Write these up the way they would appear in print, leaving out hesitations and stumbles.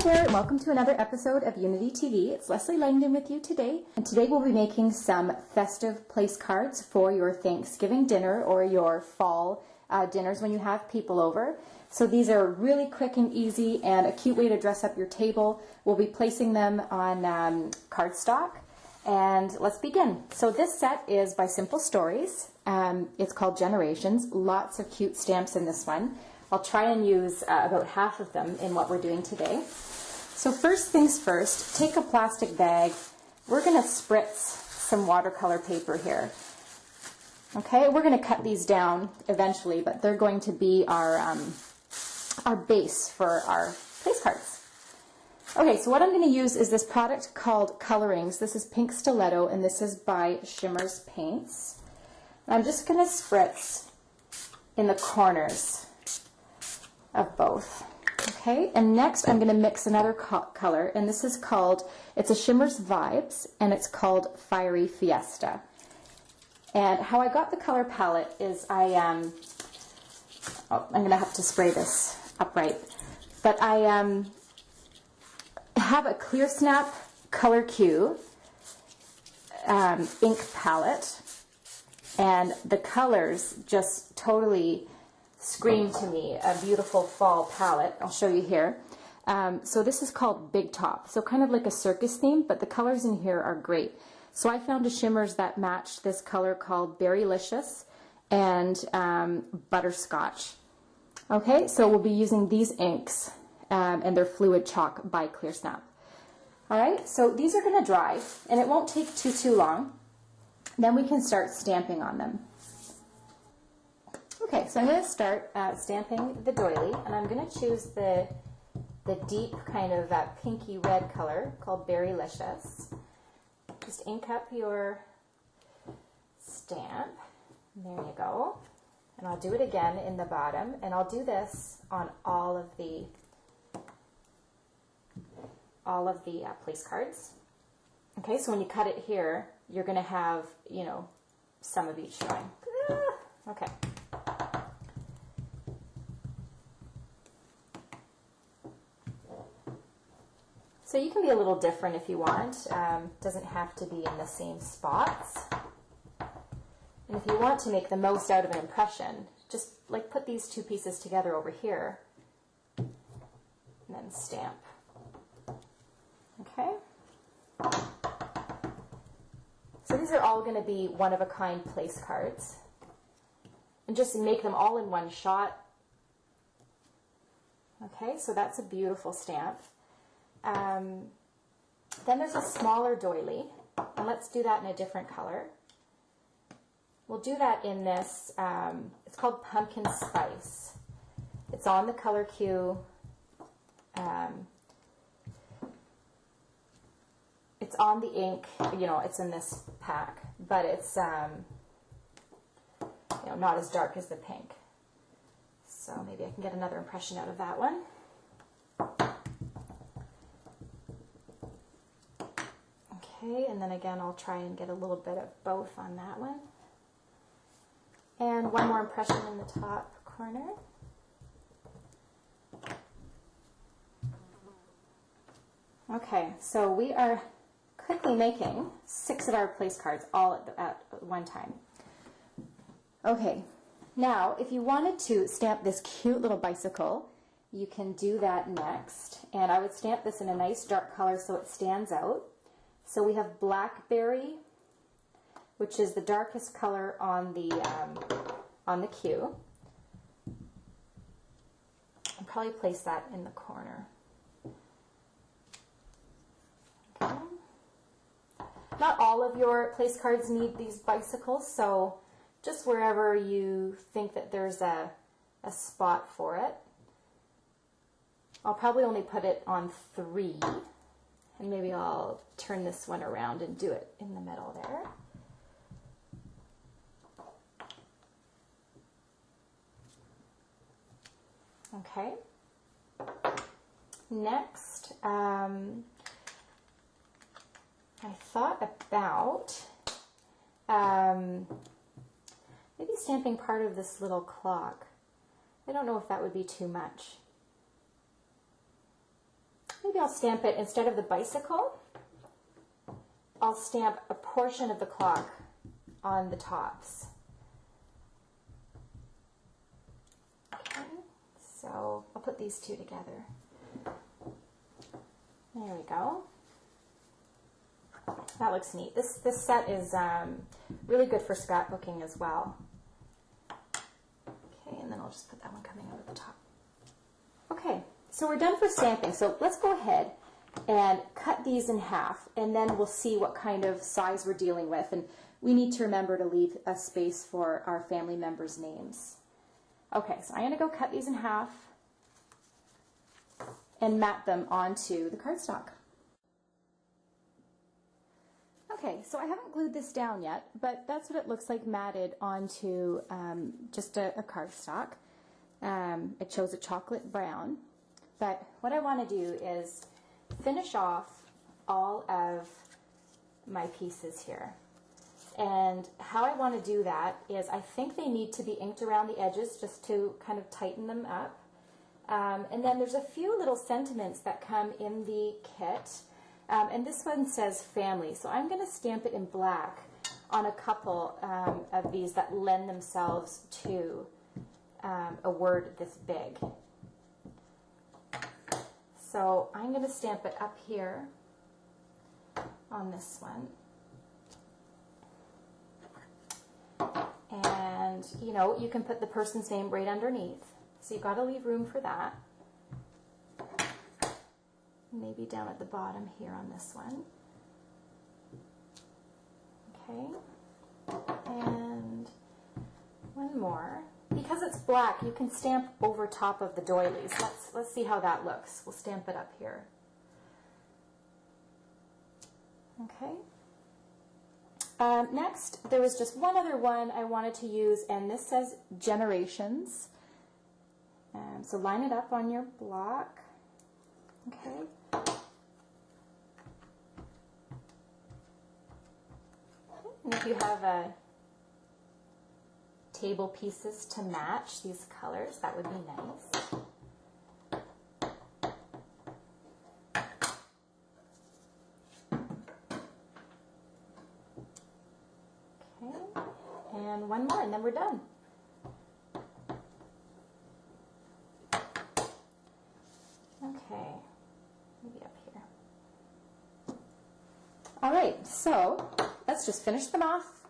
there, and welcome to another episode of UnityTV. It's Lesley Langdon with you today, and today we'll be making some festive place cards for your Thanksgiving dinner or your fall dinners when you have people over. So these are really quick and easy and a cute way to dress up your table. We'll be placing them on cardstock, and let's begin. So this set is by Simple Stories. It's called Generations. Lots of cute stamps in this one. I'll try and use about half of them in what we're doing today. So first things first, take a plastic bag. We're going to spritz some watercolor paper here. Okay, we're going to cut these down eventually, but they're going to be our base for our place cards. Okay, so what I'm going to use is this product called Coloringz. This is pink stiletto, and this is by Shimmerz Paints. I'm just going to spritz in the corners of both. Okay, and next I'm going to mix another color, and this is called, it's a Shimmerz Vibez, and it's called Fiery Fiesta. And how I got the color palette is I'm going to have to spray this upright, but I have a Clearsnap Color Q ink palette, and the colors just totally scream to me a beautiful fall palette. I'll show you here. So this is called Big Top, so kind of like a circus theme, but the colors in here are great. So I found a Shimmerz that matched this color called Berrylicious and Butterscotch. Okay, so we'll be using these inks, and they're Fluid Chalk by Clearsnap. Alright, so these are going to dry, and it won't take too long. Then we can start stamping on them. Okay, so I'm going to start stamping the doily, and I'm going to choose the deep kind of pinky red color called Berrylicious. Just ink up your stamp. There you go. And I'll do it again in the bottom, and I'll do this on all of the place cards. Okay, so when you cut it here, you're going to have, you know, some of each showing. Okay. So you can be a little different if you want. Doesn't have to be in the same spots. And if you want to make the most out of an impression, just like put these two pieces together over here and then stamp. Okay? So these are all going to be one-of-a-kind place cards. And just make them all in one shot. Okay, so that's a beautiful stamp. Then there's a smaller doily, and let's do that in a different color. We'll do that in this, it's called Pumpkin Spice. It's on the color Q. It's on the ink, you know, it's in this pack, but it's you know, not as dark as the pink. So maybe I can get another impression out of that one. Okay, and then again I'll try and get a little bit of both on that one. And one more impression in the top corner. Okay, so we are quickly making 6 of our place cards all at one time. Okay, now if you wanted to stamp this cute little bicycle, you can do that next. And I would stamp this in a nice dark color so it stands out. So we have Blackberry, which is the darkest color on the Q. I'll probably place that in the corner. Okay. Not all of your place cards need these bicycles, so just wherever you think that there's a spot for it. I'll probably only put it on 3. And maybe I'll turn this one around and do it in the middle there. Okay. Next, I thought about maybe stamping part of this little clock. I don't know if that would be too much. Maybe I'll stamp it, instead of the bicycle, I'll stamp a portion of the clock on the tops. Okay, so I'll put these two together. There we go. That looks neat. This set is really good for scrapbooking as well. Okay, and then I'll just put that one coming over the top. Okay, so we're done for stamping. So let's go ahead and cut these in half, and then we'll see what kind of size we're dealing with. And we need to remember to leave a space for our family members' names. Okay, so I'm going to go cut these in half and mat them onto the cardstock. Okay, so I haven't glued this down yet, but that's what it looks like matted onto just a cardstock. It shows a chocolate brown, but what I want to do is finish off all of my pieces here. And how I want to do that is I think they need to be inked around the edges just to kind of tighten them up. And then there's a few little sentiments that come in the kit. And this one says family, so I'm going to stamp it in black on a couple of these that lend themselves to a word this big. So I'm going to stamp it up here on this one. And, you know, you can put the person's name right underneath, so you've got to leave room for that. Maybe down at the bottom here on this one. Okay, and one more. Because it's black, you can stamp over top of the doilies. Let's see how that looks. We'll stamp it up here. Okay. Next, there was just one other one I wanted to use, and this says Generations. So line it up on your block. Okay. And if you have table pieces to match these colors, that would be nice. Okay, and one more, and then we're done. Okay, maybe up here. All right, so let's just finish them off.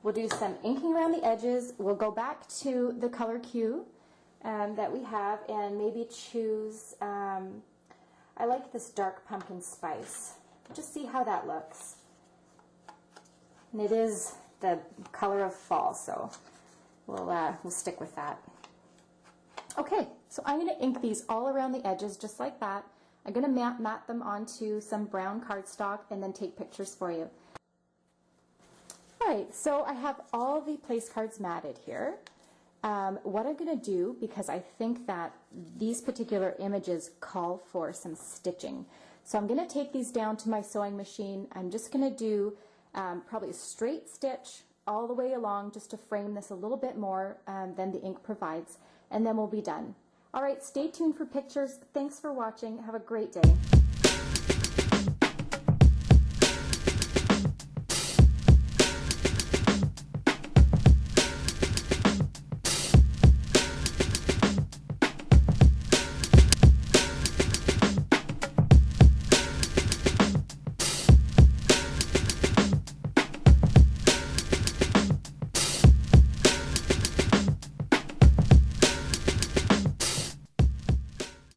We'll do some inking around the edges. We'll go back to the color cue that we have and maybe choose, I like this dark pumpkin spice. Just see how that looks. And it is the color of fall, so we'll stick with that. Okay, so I'm going to ink these all around the edges just like that. I'm going to mat them onto some brown cardstock and then take pictures for you. Alright, so I have all the place cards matted here. What I'm going to do, because I think that these particular images call for some stitching, so I'm going to take these down to my sewing machine. I'm just going to do probably a straight stitch all the way along just to frame this a little bit more than the ink provides, and then we'll be done. Alright, stay tuned for pictures. Thanks for watching. Have a great day.